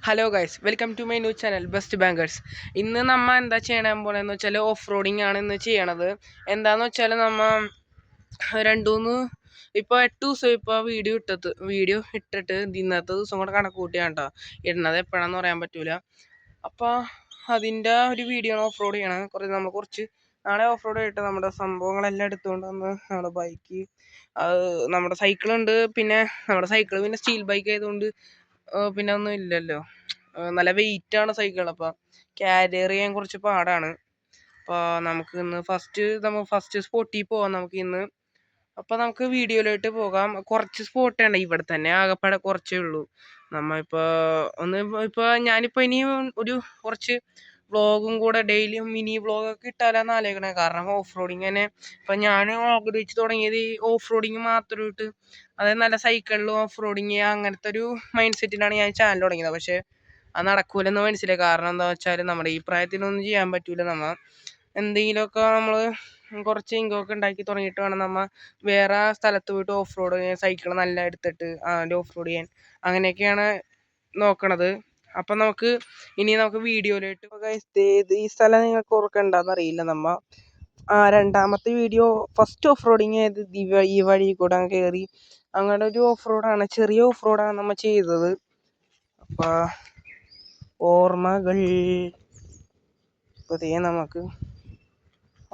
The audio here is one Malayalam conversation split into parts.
Hello guys, welcome to my new channel best bankers. ഇന്ന് നമ്മ എന്താ ചെയ്യണം പോണെന്ന് വെച്ചാൽ ഓഫ് റോഡിങ് ആണ് ഇന്ന് ചെയ്യണത്. എന്താന്ന് വെച്ചാൽ നമ്മ രണ്ടുമൂന്ന് ഇപ്പോൾ 8 ദിവസം ഇപ്പോൾ വീഡിയോ ഇട്ടിട്ട് ഇന്നത്തെ ദിവസം കൂടെ കണക്ക് കൂട്ടിയാണ് കേട്ടോ ഇടുന്നത്. എപ്പോഴാണെന്ന് പറയാൻ പറ്റൂല. അപ്പോൾ അതിൻ്റെ ഒരു വീഡിയോ ആണ് ഓഫ് റോഡ് ചെയ്യണം. കുറച്ച് നാളെ ഓഫ് റോഡ് ആയിട്ട് നമ്മുടെ സംഭവങ്ങളെല്ലാം എടുത്തുകൊണ്ട് വന്ന് നമ്മുടെ ബൈക്ക്, നമ്മുടെ സൈക്കിളുണ്ട്. പിന്നെ നമ്മുടെ സൈക്കിൾ പിന്നെ സ്റ്റീൽ ബൈക്ക് ആയതുകൊണ്ട് പിന്നെ ഒന്നും ഇല്ലല്ലോ. നല്ല വെയിറ്റാണ് സൈക്കിൾ. അപ്പോൾ ക്യാരിയർ ചെയ്യാൻ കുറച്ച് പാടാണ്. അപ്പോൾ നമുക്ക് ഇന്ന് ഫസ്റ്റ് സ്പോട്ടിൽ പോവാം നമുക്ക് ഇന്ന്. അപ്പോൾ നമുക്ക് വീഡിയോയിലോട്ട് പോകാം. കുറച്ച് സ്പോട്ടാണ് ഇവിടെ തന്നെ, ആകെപ്പാടെ കുറച്ചേ ഉള്ളൂ. ഞാനിപ്പോൾ ഇനിയും കുറച്ച് വ്ളോഗും കൂടെ ഡെയിലി മിനി വ്ളോഗൊക്കെ ഇട്ടാലാന്ന് ആലോചിക്കണേ. കാരണം ഓഫ് റോഡിങ് തന്നെ ഇപ്പം ഞാൻ ആഗ്രഹിച്ച് തുടങ്ങിയത് ഈ ഓഫ് റോഡിങ് മാത്രമായിട്ട്, അതായത് നല്ല സൈക്കിളിൽ ഓഫ് റോഡിങ് അങ്ങനത്തെ ഒരു മൈൻഡ് സെറ്റിലാണ് ഞാൻ ചാനൽ തുടങ്ങിയത്. പക്ഷേ അത് നടക്കൂലെന്ന് മനസ്സിലായി. കാരണം എന്താ വെച്ചാൽ നമ്മുടെ ഈ പ്രായത്തിലൊന്നും ചെയ്യാൻ പറ്റൂല. നമ്മൾ എന്തെങ്കിലുമൊക്കെ കുറച്ച് ഇൻകമൊക്കെ ഉണ്ടാക്കി തുടങ്ങിയിട്ട് വേണം നമ്മൾ വേറെ സ്ഥലത്ത് പോയിട്ട് ഓഫ് റോഡ് സൈക്കിൾ നല്ല എടുത്തിട്ട് അതിൻ്റെ ഓഫ് റോഡ് ചെയ്യാൻ. അങ്ങനെയൊക്കെയാണ് നോക്കണത്. അപ്പം നമുക്ക് വീഡിയോയിലോട്ട് ഈ സ്ഥലം നിങ്ങൾക്ക് ഓർക്കണ്ടെന്ന് അറിയില്ല. രണ്ടാമത്തെ വീഡിയോ ഫസ്റ്റ് ഓഫ് റോഡിങ് ആയത് ഈ വഴി കൂടെ കയറി അങ്ങനെ ഒരു ഓഫ് റോഡാണ്, ചെറിയ ഓഫ് റോഡാണ് നമ്മൾ ചെയ്തത്. അപ്പം ഓർമ്മകൾ നമുക്ക്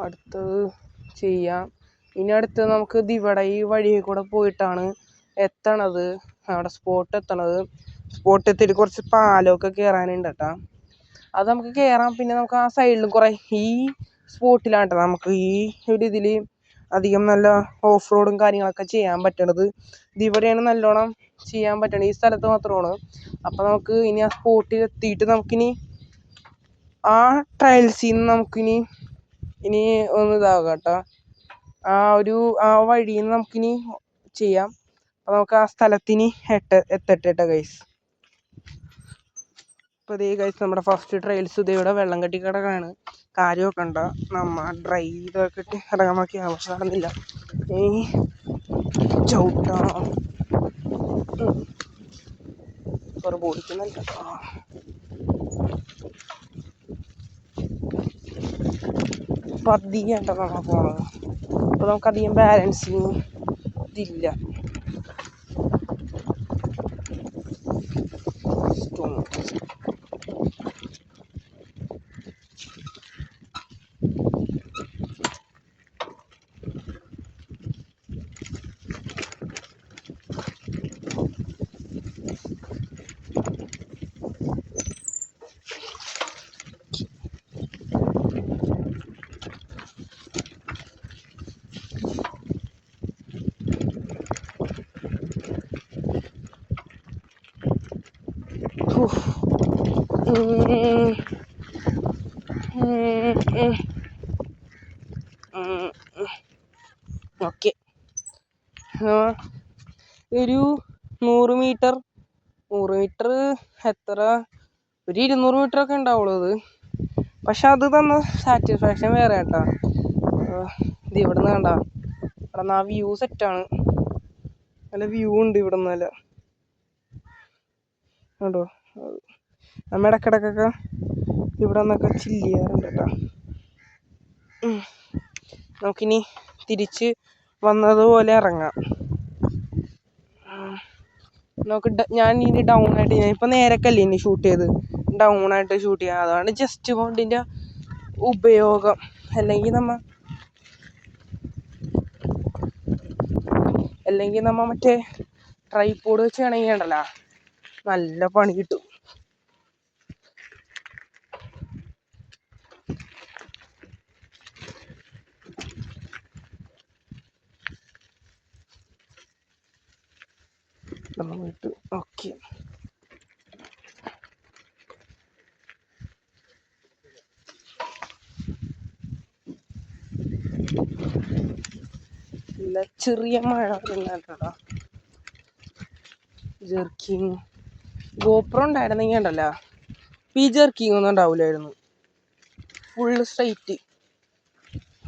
അടുത്തത് ചെയ്യാം. ഇനി അടുത്തത് നമുക്ക് ഇവിടെ ഈ വഴിയിൽ കൂടെ പോയിട്ടാണ് എത്തണത്, അവിടെ സ്പോട്ട് എത്തിയിട്ട് കുറച്ച് പാലമൊക്കെ കയറാനുണ്ട് കേട്ടോ. അത് നമുക്ക് കയറാം. പിന്നെ നമുക്ക് ആ സൈഡിലും കുറേ ഈ സ്പോട്ടിലാണ് കേട്ടോ നമുക്ക് ഈ ഒരു ഇതിൽ അധികം നല്ല ഓഫ് റോഡും കാര്യങ്ങളൊക്കെ ചെയ്യാൻ പറ്റണത്. ഇവിടെയാണ് നല്ലോണം ചെയ്യാൻ പറ്റണത്, ഈ സ്ഥലത്ത് മാത്രമാണ്. അപ്പം നമുക്ക് ഇനി ആ സ്പോട്ടിൽ എത്തിയിട്ട് നമുക്കിനി ആ ട്രയൽസിൽ നിന്ന് നമുക്കിനി ഒന്ന് ഇതാകാം കേട്ടോ. ആ വഴിയിൽ നിന്ന് നമുക്കിനി ചെയ്യാം. അപ്പം നമുക്ക് ആ സ്ഥലത്തിന് എത്തട്ടെ ഗൈസ്. അപ്പോൾ ഗൈസ്, നമ്മുടെ ഫസ്റ്റ് ട്രയൽസ് ഇവിടെ വെള്ളം കെട്ടി കിടക്കാണ്. കാര്യമൊക്കെ ഉണ്ടോ നമ്മ ഡ്രൈവ് ഇതൊക്കെ ഇട്ട് ഇറങ്ങാൻ നോക്കി ആവശ്യം നടന്നില്ല. ചവിട്ടാം കുറേ ബോഡിക്കുന്നല്ല. പതിയാണ് നമ്മൾ പോണത്. അപ്പോൾ നമുക്കധികം ബാലൻസിങ് ഇതില്ല. ഓക്കെ, ഒരു 100 മീറ്റർ എത്ര, ഒരു 200 മീറ്ററൊക്കെ ഉണ്ടാവുള്ളൂ അത്. പക്ഷെ അത് തന്ന സാറ്റിസ്ഫാക്ഷൻ വേറെ കേട്ടോ. ഇത് ഇവിടെ നിന്ന് കണ്ട ഇവിടെ നിന്ന് ആ വ്യൂ സെറ്റാണ്. നല്ല വ്യൂ ഉണ്ട് ഇവിടെ നിന്ന്. നല്ല കണ്ടോ, നമ്മൾ ഇടക്കിടക്കൊക്കെ ഇവിടെ നിന്നൊക്കെ ചില്ല് ചെയ്യാറുണ്ട് കേട്ടോ. നമുക്കിനി തിരിച്ച് വന്നതുപോലെ ഇറങ്ങാം. ഞാൻ ഇനി ഡൗൺ ആയിട്ട്, ഞാനിപ്പോൾ നേരക്കല്ലേ ഇനി ഷൂട്ട് ചെയ്ത്, ഡൗൺ ആയിട്ട് ഷൂട്ട് ചെയ്യാം. അതാണ് ജസ്റ്റ് ബോണ്ടിൻ്റെ ഉപയോഗം. അല്ലെങ്കിൽ നമ്മ മറ്റേ ട്രൈപോഡ് വെച്ച് വേണമെങ്കിൽ ഉണ്ടല്ലോ നല്ല പണി കിട്ടും. ഓക്കെ, ചെറിയ മഴ വരുന്നുണ്ടോ. ജെർക്കിങ് ഗോപ്രോ ഉണ്ടായിരുന്നെങ്കിൽ ഉണ്ടല്ലോ ഈ ജെർക്കിങ് ഒന്നും ഉണ്ടാവില്ലായിരുന്നു, ഫുള്ള് സ്ട്രൈറ്റ്.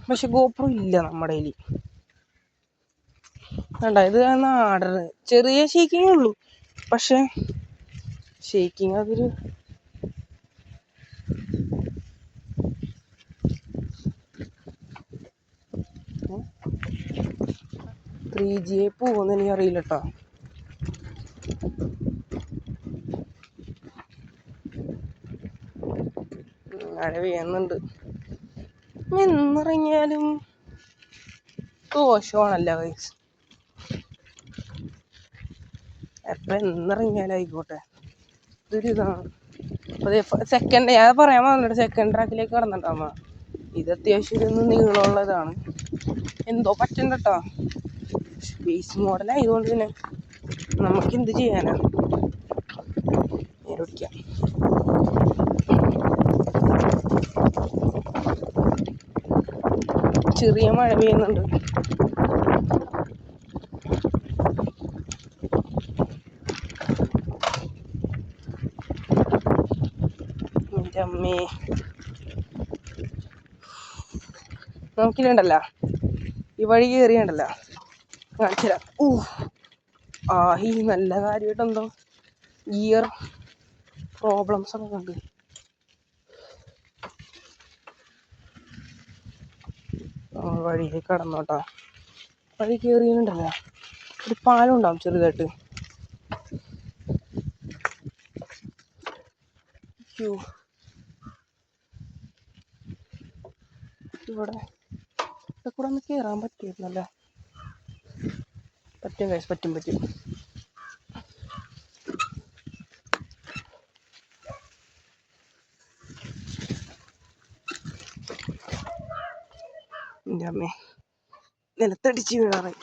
പക്ഷെ ഗോപ്രോ ഇല്ല നമ്മുടെ കയ്യിൽ. വേണ്ട, ഇത് നാടന് ചെറിയ ഷേക്കിങ്ങേ ഉള്ളൂ. പക്ഷെ ഷേക്കിങ് അതൊരു 3G പോകുമെന്ന് എനിക്കറിയില്ല കേട്ടോ. മഴ പെയ്യുന്നുണ്ട്. എന്നിറങ്ങിയാലും ദോഷമാണല്ലോ ഗൈസ്. എപ്പം എന്നിറങ്ങിയാലും ആയിക്കോട്ടെ, ഇതൊരു ഇതാണ്. അത് സെക്കൻഡ് ഞാൻ പറയാൻ വന്നിട്ട് സെക്കൻഡ് ട്രാക്കിലേക്ക് കടന്നിട്ടാ. ഇത് അത്യാവശ്യം ഇതൊന്ന് നീളമുള്ളതാണ്. എന്തോ പറ്റണ്ട കേട്ടോ. സ്പേസ് മോഡലായതുകൊണ്ട് തന്നെ നമുക്ക് എന്ത് ചെയ്യാനാ. നേരിടിക്കാം. ചെറിയ മഴ പെയ്യുന്നുണ്ട്. എൻ്റെ അമ്മേ, നമുക്കില്ലണ്ടല്ല ഈ വഴി കയറിയണ്ടല്ല കാണിച്ചു തരാം. ഈ നല്ല കാര്യമായിട്ടെന്തോ ഗിയർ പ്രോബ്ലംസ് ഒക്കെ ഉണ്ട്. വഴിയിലേക്ക് കടന്നോട്ടാ. വഴി കയറിയുണ്ടല്ല ഒരു പാലം ഉണ്ടാവും ചെറുതായിട്ട്. ഇവിടെ കൂടെ ഒന്ന് കയറാൻ പറ്റിയിരുന്നല്ല. പറ്റും ഗൈസ്, പറ്റും. എൻ്റെ അമ്മേ, നിലത്തടിച്ച് വീഴാറായി.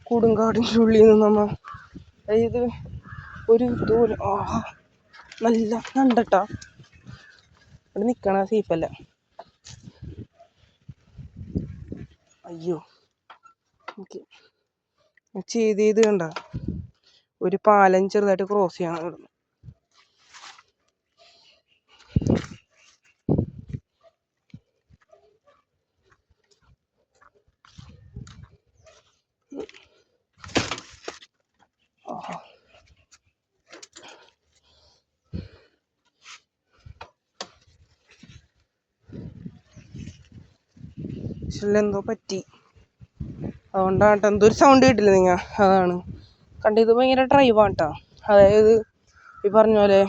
കൊടുങ്കാടിൻ്റെ ഉള്ളിൽ നിന്ന് നമ്മ അതായത് ഒരു ഇതുപോലെ നല്ല കണ്ടട്ടാ. ഇവിടെ നിൽക്കണ സേഫല്ല. അയ്യോ, ഓക്കെ. ചെയ്ത് കണ്ട ഒരു പാലം ചെറുതായിട്ട് ക്രോസ് ചെയ്യണം ഇവിടുന്ന്. എന്തോ പറ്റി, അതുകൊണ്ടാണ് കേട്ടോ. എന്തോ ഒരു സൗണ്ട് കേട്ടില്ല നിങ്ങൾ, അതാണ് കണ്ടത്. ഭയങ്കര ഡ്രൈവാണ് കേട്ടോ. അതായത് ഈ പറഞ്ഞ പോലെ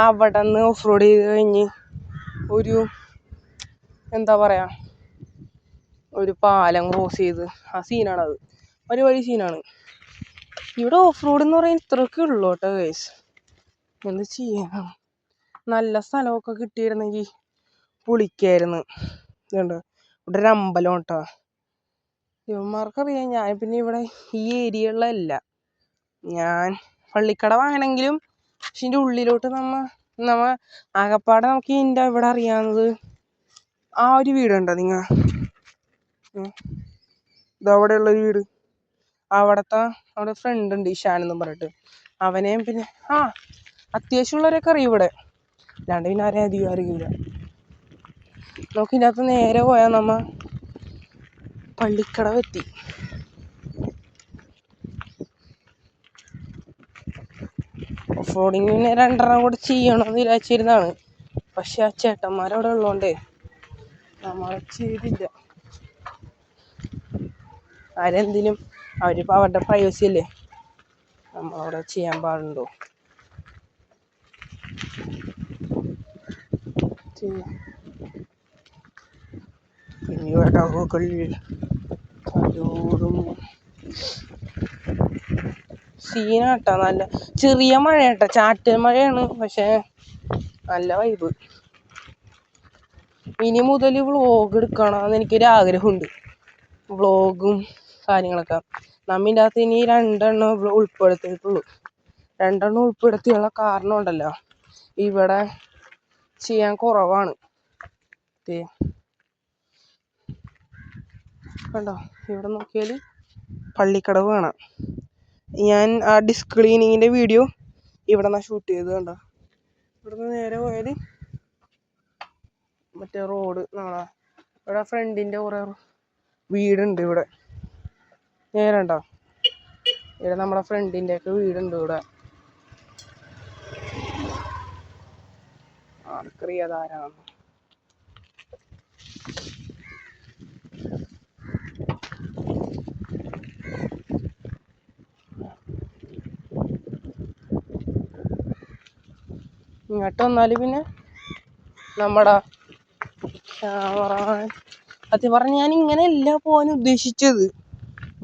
അവിടെ നിന്ന് ഓഫ് റോഡ് ചെയ്ത് കഴിഞ്ഞ് ഒരു എന്താ പറയുക, ഒരു പാലം ക്രോസ് ചെയ്ത് ആ സീനാണത്. ഒരു വഴി സീനാണ്. ഇവിടെ ഓഫ് റോഡ് എന്ന് പറയുന്നത് ഇത്രയൊക്കെ ഉള്ളൂ കേട്ടോ ഗൈസ്. എന്ത് ചെയ്യാനാ. നല്ല സ്ഥലമൊക്കെ കിട്ടിയിരുന്നെങ്കിൽ പൊളിക്കായിരുന്നു. ഇതുണ്ട് ഇവിടെ ഒരു അമ്പലം കേട്ടോ. ഇവന്മാർക്കറിയാം ഞാൻ പിന്നെ ഇവിടെ ഈ ഏരിയകളിലല്ല. ഞാൻ പള്ളിക്കട വാങ്ങണമെങ്കിലും പക്ഷെ ഇതിൻ്റെ ഉള്ളിലോട്ട് നമ്മ ആകപ്പാടെ നമുക്ക് ഇതിൻ്റെ ഇവിടെ അറിയാവുന്നത് ആ ഒരു വീടുണ്ടോ നിങ്ങൾ, ഇതവിടെയുള്ളൊരു വീട്. അവിടെ ഫ്രണ്ട് ഉണ്ട് ഇഷാൻ എന്നും പറഞ്ഞിട്ട്. അവനെയും പിന്നെ അത്യാവശ്യമുള്ളവരൊക്കെ അറിയും ഇവിടെ. അല്ലാണ്ട് പിന്നെ ആരെയും അധികം അറിയില്ല. നമുക്ക് ഇതിനകത്ത് നേരെ പോയാൽ നമ്മ പള്ളിക്കടവെത്തി. ഓഫ് റോഡിങ് പിന്നെ 2 കൂടെ ചെയ്യണമെന്ന് വിചാരിച്ചിരുന്നതാണ്. പക്ഷെ ആ ചേട്ടന്മാരവിടെ ഉള്ളതുകൊണ്ടേ നമ്മൾ ചെയ്തില്ല. ആരെന്തിനും അവരിപ്പോൾ അവരുടെ പ്രൈവസി അല്ലേ, നമ്മളവിടെ ചെയ്യാൻ പാടുണ്ടോ. സീനാട്ടാ. നല്ല ചെറിയ മഴയാട്ടാ, ചാറ്റൽ മഴയാണ്. പക്ഷെ നല്ല വൈബ്. ഇനി മുതൽ വ്ളോഗ് എടുക്കണമെന്ന് എനിക്കൊരാഗ്രഹമുണ്ട്. വ്ളോഗും കാര്യങ്ങളൊക്കെ നമ്മിൻ്റെ അകത്ത് ഇനി 2 ഉൾപ്പെടുത്തിയിട്ടുള്ളൂ. 2 ഉൾപ്പെടുത്തിയുള്ള കാരണം ഉണ്ടല്ലോ, ഇവിടെ ചെയ്യാൻ കുറവാണ്. കണ്ടോ, ഇവിടെ നോക്കിയാൽ പള്ളിക്കടവ് കാണാം. ഞാൻ ആ ഡിസ്ക് ക്ലീനിങ്ങിൻ്റെ വീഡിയോ ഇവിടെ നിന്നാണ് ഷൂട്ട് ചെയ്തത്. കണ്ടോ, ഇവിടുന്ന് നേരെ പോയാൽ മറ്റേ റോഡ്. ഇവിടെ ഫ്രണ്ടിൻ്റെ കുറേ വീടുണ്ട് ഇവിടെ. നേരണ്ടോ ഇവിടെ നമ്മുടെ ഫ്രണ്ടിൻ്റെ ഒക്കെ വീടുണ്ട് ഇവിടെ. ആർക്കറിയാതാരാണ്. ഇങ്ങോട്ട് വന്നാൽ പിന്നെ നമ്മുടെ ക്യാമറമാൻ സത്യം പറഞ്ഞാൽ ഞാൻ ഇങ്ങനെയല്ല പോകാൻ ഉദ്ദേശിച്ചത്.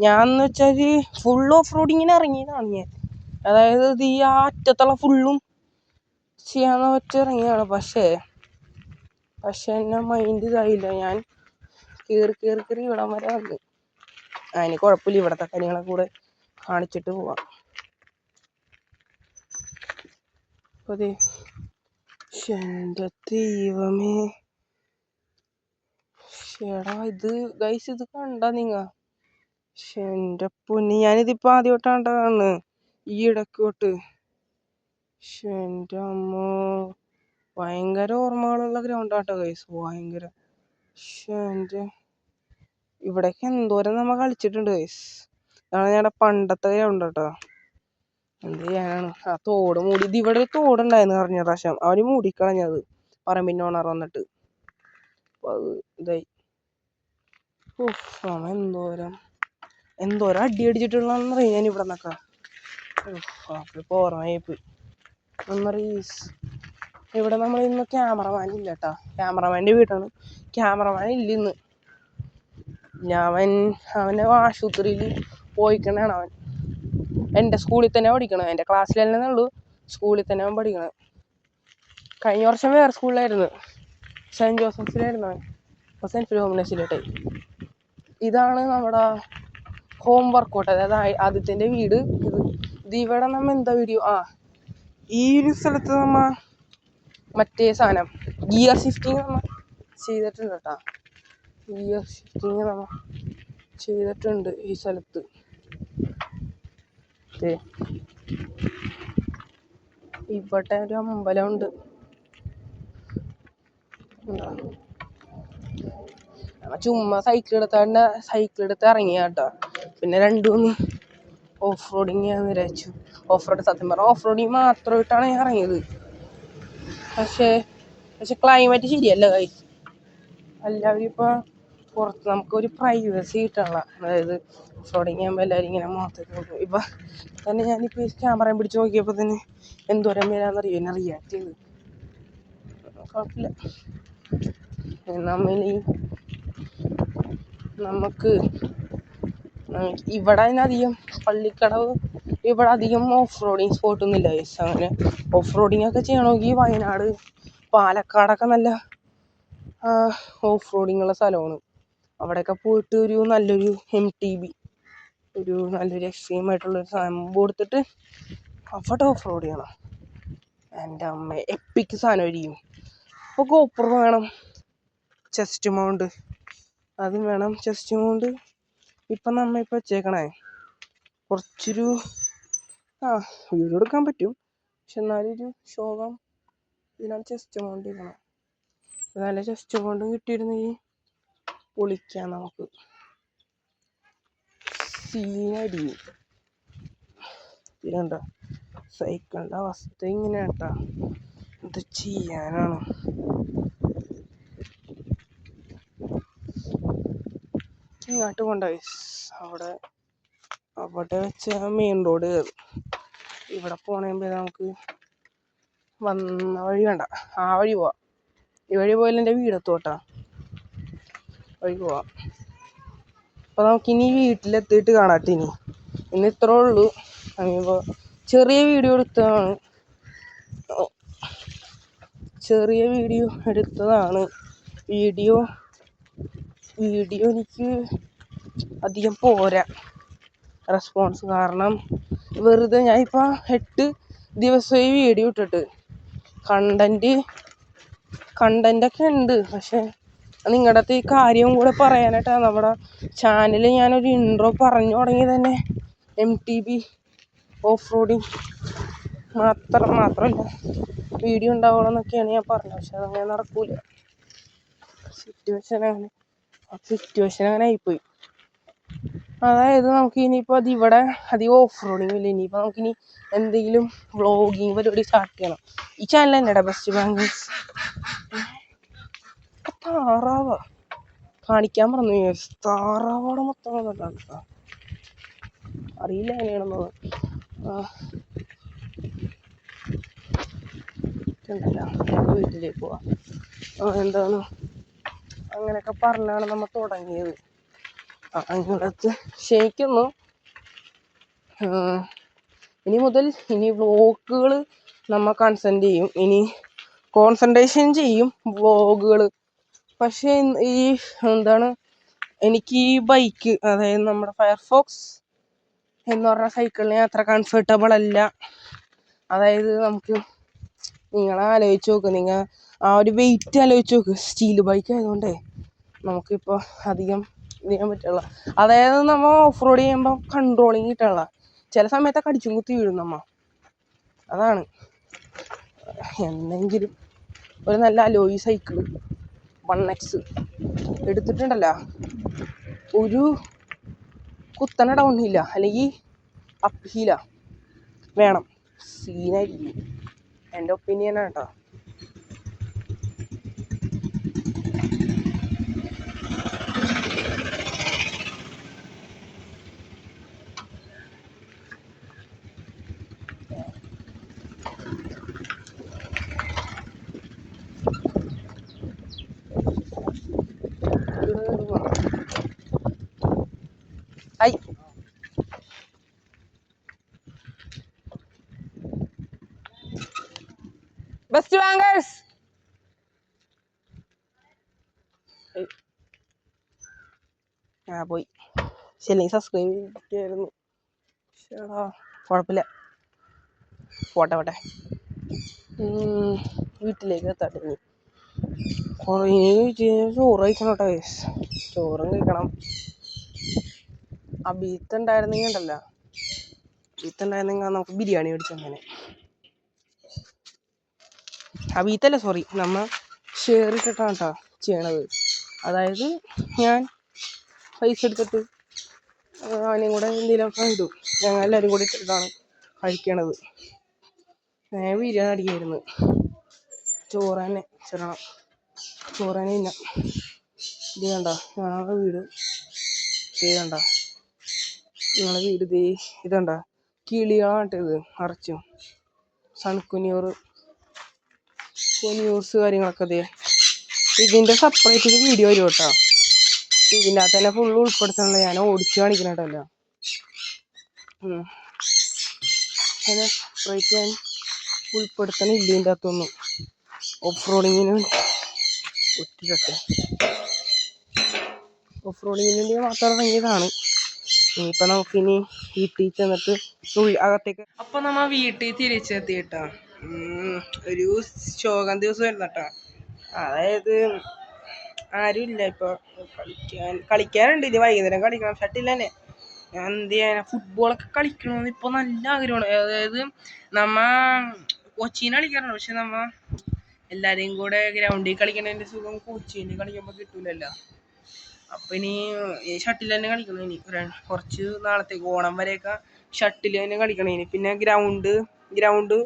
ഞാൻ എന്ന് വെച്ചാൽ ഫുൾ ഓഫ് റോഡിങ്ങിന് ഇറങ്ങിയതാണ് ഞാൻ. അതായത് ഇത് ഈ അറ്റത്തുള്ള ഫുള്ളും ചെയ്യാന്ന് വെച്ച് ഇറങ്ങിയതാണ്. പക്ഷേ എന്നെ മൈൻഡ് ഇതായില്ല. ഞാൻ കയറി ഇവിടം വരെ വന്ന്. അതിന് കുഴപ്പമില്ല, ഇവിടുത്തെ കാര്യങ്ങളൊക്കെ കൂടെ കാണിച്ചിട്ട് പോവാം. അതെ എൻ്റെ ദൈവമേ, ചേടാ ഇത് ഗൈസ് ഇത് കണ്ടാ നിങ്ങ? എൻ്റെ പൊന്നി, ഞാനിതിപ്പോൾ ആദ്യമായിട്ടാണ് ഈ ഇടയ്ക്കോട്ട്. എൻ്റെ അമ്മോ, ഭയങ്കര ഓർമ്മകളുള്ള ഗ്രൗണ്ടാട്ടോ ഗൈസ്, ഭയങ്കര. എൻ്റെ ഇവിടേക്ക് എന്തോരം നമ്മൾ കളിച്ചിട്ടുണ്ട് ഗൈസ്. അതാണ് ഞങ്ങളുടെ പണ്ടത്തെ ഗ്രൗണ്ട് കേട്ടോ. എന്ത് ചെയ്യാനാണ്, ആ തോട് മൂടി. ഇത് ഇവിടെ ഒരു തോടുണ്ടായിരുന്നു കഴിഞ്ഞ പ്രാവശ്യം, അവർ മൂടിക്കളഞ്ഞത് പറമ്പിൻ്റെ ഓണർ വന്നിട്ട്. അപ്പോൾ അത് ഇതായി. നമ്മ എന്തോരം അടി അടിച്ചിട്ടുള്ളതെന്ന് അറിയാം ഞാൻ ഇവിടെ നിന്നൊക്കെ. അപ്പോൾ ഓർമ്മയായിപ്പോയി. മെമ്മറീസ്. ഇവിടെ നമ്മൾ ഇന്ന് ക്യാമറമാൻ ഇല്ല കേട്ടോ. ക്യാമറമാൻ്റെ വീട്ടാണ്. ക്യാമറമാൻ ഇല്ല ഇന്ന്. അവനെ ആശുപത്രിയിൽ പോയിക്കണാണ്. അവൻ എൻ്റെ സ്കൂളിൽ തന്നെ പഠിക്കണം. എൻ്റെ ക്ലാസ്സിലല്ലേ ഉള്ളൂ, സ്കൂളിൽ തന്നെ അവൻ പഠിക്കണം. കഴിഞ്ഞ വർഷം വേറെ സ്കൂളിലായിരുന്നു, സെൻറ്റ് ജോസഫ്സിലായിരുന്നു അവൻ. അപ്പോൾ സെൻറ്റ് ഫിലോമിനസിലോട്ടെ. ഇതാണ് നമ്മുടെ ഹോം വർക്കൗട്ട്. അതായത് ആദ്യത്തിൻ്റെ വീട്. ഇത് ഇവിടെ നമ്മൾ എന്താ വീഡിയോ ഈ ഒരു സ്ഥലത്ത് നമ്മ മറ്റേ സാധനം ഗിയർ ഷിഫ്റ്റിങ് നമ്മൾ ചെയ്തിട്ടുണ്ട് കേട്ടോ. ഗിയർ ഷിഫ്റ്റിങ് നമ്മൾ ചെയ്തിട്ടുണ്ട് ഈ സ്ഥലത്ത്. ഇവിടെ ഒരു അമ്പലമുണ്ട്. ചുമ്മാ സൈക്കിൾ എടുത്ത് ഇറങ്ങിയ കേട്ടോ. പിന്നെ 2-3 ഓഫ് റോഡിങ് ഞാൻ വിചാരിച്ചു. ഓഫ് റോഡ് സത്യം പറഞ്ഞാൽ ഓഫ് റോഡിങ് മാത്രമായിട്ടാണ് ഞാൻ ഇറങ്ങിയത്. പക്ഷേ ക്ലൈമറ്റ് ശരിയല്ല ഗൈസ്. എല്ലാവരും ഇപ്പോൾ പുറത്ത് നമുക്കൊരു പ്രൈവസി കിട്ടാനുള്ള, അതായത് ഓഫ് റോഡിങ് ആകുമ്പോൾ എല്ലാവരും ഇങ്ങനെ മുഖത്തേക്ക് നോക്കും. ഇപ്പം തന്നെ ഞാനിപ്പോൾ ഈ ക്യാമറ പിടിച്ച് നോക്കിയപ്പോൾ തന്നെ എന്തോരം പേരാണെന്നറിയോ എന്നെ റിയാക്ട് ചെയ്ത്. കുഴപ്പമില്ല. നമുക്ക് ഇവിടെ അതിനധികം പള്ളിക്കടവ് ഇവിടെ അധികം ഓഫ് റോഡിങ് സ്പോട്ടൊന്നുമില്ല ഗൈസ്. അങ്ങനെ ഓഫ് റോഡിങ് ഒക്കെ ചെയ്യണമെങ്കിൽ വയനാട് പാലക്കാടൊക്കെ നല്ല ഓഫ് റോഡിങ് ഉള്ള സ്ഥലമാണ്. അവിടെയൊക്കെ പോയിട്ട് ഒരു നല്ലൊരു MTB ഒരു നല്ലൊരു എക്സ്ട്രീം ആയിട്ടുള്ളൊരു സംഭവം എടുത്തിട്ട് അവിടെ ഓഫ് റോഡ് ചെയ്യണം. എൻ്റെ അമ്മ എപ്പിക്ക് സാധനമായിരിക്കും. അപ്പോൾ GoPro വേണം, ചെസ്റ്റ് മൗണ്ട് അതും വേണം. ചെസ്റ്റ് മൗണ്ട് ഇപ്പം നമ്മൾ ഇപ്പോൾ വെച്ചേക്കണേ കുറച്ചൊരു വീഡിയോ എടുക്കാൻ പറ്റും, പക്ഷെ എന്നാലും ഒരു ശോകം ഇതിനാണ് ചെസ്റ്റ് മൗണ്ട് ഇരിക്കണം. നല്ല ചെസ്റ്റ് മൗണ്ടും കിട്ടിയിരുന്നെങ്കിൽ പൊളിക്കാം നമുക്ക്. സീനടിയും ഇതുണ്ട സൈക്കിളിൻ്റെ അവസ്ഥ ഇങ്ങനെ കേട്ടാ. ഇത് ചെയ്യാനാണ്. ഇങ്ങോട്ട് കൊണ്ട അവിടെ വെച്ച് മെയിൻ റോഡ് കയറും. ഇവിടെ പോകണമെങ്കിൽ നമുക്ക് വന്ന വഴി വേണ്ട, ആ വഴി പോവാം. ഈ വഴി പോയാലും എൻ്റെ വീടെത്തോട്ടാ വഴി പോവാം. അപ്പോൾ നമുക്കിനി വീട്ടിലെത്തിയിട്ട് കാണാട്ടെ. ഇന്ന് ഇത്രേ ഉള്ളൂ. അപ്പോൾ ചെറിയ വീഡിയോ എടുത്തതാണ്. വീഡിയോ എനിക്ക് അധികം പോരാ റെസ്പോൺസ്, കാരണം വെറുതെ ഞാനിപ്പോൾ 8 ദിവസമായി വീഡിയോ ഇട്ടിട്ട് കണ്ടൻ്റൊക്കെ ഉണ്ട്. പക്ഷേ നിങ്ങളുടെ അടുത്ത് ഈ കാര്യം കൂടെ പറയാനായിട്ടാണ് നമ്മുടെ ചാനലിൽ ഞാനൊരു ഇൻട്രോ പറഞ്ഞു തുടങ്ങി തന്നെ. MTB ഓഫ് റോഡിങ് മാത്രമല്ല വീഡിയോ ഉണ്ടാവണമെന്നൊക്കെയാണ് ഞാൻ പറഞ്ഞത്. പക്ഷെ അതങ്ങനെ നടക്കൂല. സിറ്റുവേഷൻ അങ്ങനെ ആയിപ്പോയി. അതായത് നമുക്ക് ഇനിയിപ്പോൾ അത് ഇവിടെ അധികം ഓഫ് റോഡിങ് ഇല്ല. ഇനിയിപ്പോൾ നമുക്കിനി എന്തെങ്കിലും വ്ളോഗിങ് പരിപാടി സ്റ്റാർട്ട് ചെയ്യണം. ഈ ചാനൽ തന്നെയാടാ ബെസ്റ്റ് ബാങ്കേഴ്സ്. താറാവ കാണിക്കാൻ പറഞ്ഞു. താറാവോടെ മൊത്തം വന്നിട്ടാണ്, അറിയില്ല എങ്ങനെയാണെന്നത്. വീട്ടിലേക്ക് പോവാം. എന്താണ് അങ്ങനെയൊക്കെ പറഞ്ഞാണ് നമ്മൾ തുടങ്ങിയത്. അങ്ങനത്തെ ക്ഷമിക്കുന്നു. ഇനി മുതൽ ഇനി വ്ളോഗുകൾ നമ്മൾ കോൺസെൻട്രേഷൻ ചെയ്യും വ്ളോഗുകൾ. പക്ഷേ ഈ എന്താണ് എനിക്ക് ഈ ബൈക്ക്, അതായത് നമ്മുടെ ഫയർഫോക്സ് എന്ന് പറഞ്ഞ സൈക്കിളിന് അത്ര കംഫർട്ടബിൾ അല്ല. അതായത് നമുക്ക് ആലോചിച്ച് നോക്ക്, നിങ്ങൾ ആ ഒരു വെയിറ്റ് ആലോചിച്ച് നോക്ക്. സ്റ്റീൽ ബൈക്ക് ആയതുകൊണ്ടേ നമുക്കിപ്പോൾ അധികം ചെയ്യാൻ പറ്റുള്ള. അതായത് നമ്മൾ ഓഫ് റോഡ് ചെയ്യുമ്പോൾ കൺട്രോളിങ് കിട്ടാനുള്ള ചില സമയത്തൊക്കെ അടിച്ചും കുത്തി വീഴും നമ്മ. അതാണ്. എന്നെങ്കിലും ഒരു നല്ല അലോയി സൈക്കിള് 1X എടുത്തിട്ടുണ്ടല്ലോ, ഒരു കുത്തനെ ഡൗൺ ഹില്ല അല്ലെങ്കിൽ അപ്പ് ഹില്ല വേണം, സീനായിരിക്കും. എൻ്റെ ഒപ്പീനിയനാണ് കേട്ടോ. ബെസ്റ്റ് ബാങ്കേഴ്സ് പോയി. ശരി, സബ്സ്ക്രൈബ് ചെയ്തിട്ടായിരുന്നു. കുഴപ്പമില്ല, പോട്ടെ. വീട്ടിലേക്ക് എത്താട്ടെ. ചോറ് കഴിക്കണം കേട്ടോ. ചോറും കഴിക്കണം. ബീത്തുണ്ടായിരുന്നെങ്കിൽ ഉണ്ടല്ലോ, നമുക്ക് ബിരിയാണി മേടിച്ചങ്ങനെ. ബീത്തല്ല, സോറി, നമ്മൾ ഷെയർ ഇട്ടിട്ടാണ് കേട്ടോ ചെയ്യണത്. അതായത് ഞാൻ പൈസ എടുത്തിട്ട് അവനെയും കൂടെ എന്തെങ്കിലുമൊക്കെ ഇടും. ഞങ്ങൾ എല്ലാവരും കൂടി ഇട്ടിട്ടാണ് കഴിക്കണത്. ഞാൻ ബിരിയാണി അടിക്കായിരുന്നു. ചോറ് തന്നെ ചെല്ലണം, ചോറ് തന്നെ ഇല്ല. ഇത് കണ്ട ഞങ്ങളുടെ വീട്, കണ്ട നിങ്ങളെ വീട് ഇതണ്ട കിളികളാട്ടത് നിറച്ചും കൊനിയൂർസ് കാര്യങ്ങളൊക്കെ. ഇതിൻ്റെ സെപ്പറേറ്റ് ഒരു വീഡിയോ വരും കേട്ടോ. ഇതിൻ്റെ അകത്ത് തന്നെ ഫുള്ള് ഉൾപ്പെടുത്തണല്ലോ, ഞാൻ ഓടിച്ച് കാണിക്കണേട്ടല്ലോ. അതിനെ സെപ്പറേറ്റ് ഞാൻ ഉൾപ്പെടുത്തണില്ല ഇതിൻ്റെ അകത്തൊന്നും. ഓഫ് റോഡിങ്ങിന് മാത്രം ഇറങ്ങിയതാണ്. ഇനിയിപ്പോൾ നമുക്കിനി വീട്ടിൽ ചെന്നിട്ട് അകത്തേക്ക്. അപ്പം നമ്മൾ വീട്ടിൽ തിരിച്ചെത്തിയിട്ടാ. ഒരു ശോകം ദിവസമായിരുന്നു കേട്ടോ. അതായത് ആരുമില്ല ഇപ്പോൾ കളിക്കാനുണ്ട്. ഇനി വൈകുന്നേരം കളിക്കണം. ഷട്ടിൽ തന്നെ ഞാൻ എന്ത് ചെയ്യാൻ, ഫുട്ബോളൊക്കെ കളിക്കണമെന്ന് ഇപ്പോൾ നല്ല ആഗ്രഹമാണ്. അതായത് നമ്മ കൊച്ചിയിൽ കളിക്കാറുണ്ട്, പക്ഷെ നമ്മ എല്ലാവരെയും കൂടെ ഗ്രൗണ്ടിൽ കളിക്കണതിൻ്റെ സുഖം കൊച്ചിയിൽ കളിക്കുമ്പോൾ കിട്ടൂലല്ലോ. അപ്പം ഇനി ഷട്ടിൽ തന്നെ കളിക്കണം. ഇനി കുറച്ച് നാളത്തേക്ക് ഓണം വരെയൊക്കെ ഷട്ടിൽ തന്നെ കളിക്കണം. ഇനി പിന്നെ ഗ്രൗണ്ട്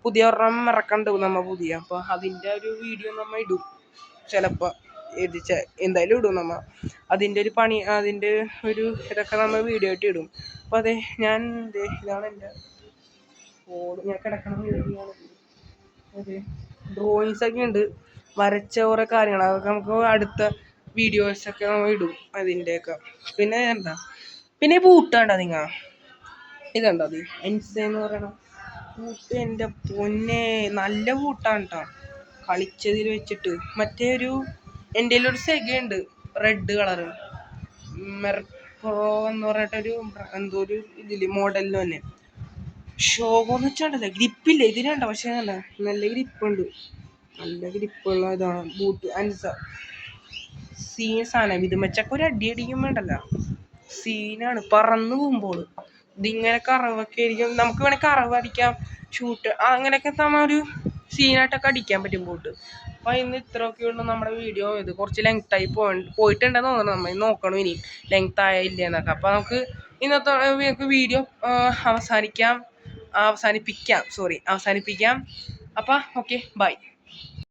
പുതിയ ഒരെണ്ണം ഇറക്കണ്ട് നമ്മ പുതിയ. അപ്പോൾ അതിൻ്റെ ഒരു വീഡിയോ നമ്മൾ ഇടും ചിലപ്പോൾ. എന്തായാലും ഇടും നമ്മ. അതിൻ്റെ ഒരു പണി, അതിൻ്റെ ഒരു ഇതൊക്കെ നമ്മൾ വീഡിയോ ആയിട്ട് ഇടും. അപ്പോൾ അതെ, ഇതാണ് എൻ്റെ ഫോൺ. ഞാൻ കിടക്കണം വീഡിയോയാണ്. അതെ, ഡ്രോയിങ്സൊക്കെ ഉണ്ട്, വരച്ച കുറേ കാര്യങ്ങൾ. അതൊക്കെ നമുക്ക് അടുത്ത വീഡിയോസൊക്കെ നമ്മൾ ഇടും അതിൻ്റെയൊക്കെ. പിന്നെ പിന്നെ ബൂട്ടാണ്ടോ നിങ്ങൾ ഇതുണ്ടോ? അത് എൻസെന്ന് പറയണ ബൂട്ട്. എൻ്റെ പൊന്നെ, നല്ല ബൂട്ടാണ് കേട്ടോ. കളിച്ചതിൽ വെച്ചിട്ട് മറ്റേ എൻ്റെ ഒരു സെഗയുണ്ട് റെഡ് കളറ്, മെർപ്രോ എന്ന് പറഞ്ഞിട്ടൊരു എന്തോ ഒരു ഇതില് മോഡലിന് തന്നെ. ഷോകെന്ന് വെച്ചാണ്ടല്ലോ, ഗ്രിപ്പില്ല ഇതിനുണ്ടോ, പക്ഷേ നല്ല ഗ്രിപ്പുണ്ട്. നല്ല ഗ്രിപ്പുള്ള ഇതാണ് ബൂട്ട്. സീൻ സാധനം. ഇത് വെച്ചൊക്കെ ഒരു അടിയടിക്കും വേണ്ടല്ലോ, സീനാണ്. പറന്ന് പോകുമ്പോൾ ഇതിങ്ങനെ കറവൊക്കെ ആയിരിക്കും. നമുക്ക് വേണമെങ്കിൽ കറവ് അടിക്കാം, ഷൂട്ട് അങ്ങനെയൊക്കെ നമ്മൾ ഒരു സീനായിട്ടൊക്കെ അടിക്കാൻ പറ്റും ബൂട്ട്. അപ്പോൾ ഇന്ന് ഇത്രയൊക്കെയുള്ളൂ നമ്മുടെ വീഡിയോ. ഇത് കുറച്ച് ലെങ്ത്തായി പോയിട്ടുണ്ടെന്ന് തോന്നുന്നു. നമ്മൾ നോക്കണം ഇനി ലെങ്ത് ആയില്ലേന്നൊക്കെ. അപ്പോൾ നമുക്ക് ഇന്നത്തെ വീഡിയോ അവസാനിപ്പിക്കാം. അപ്പോൾ ഓക്കെ, ബൈ.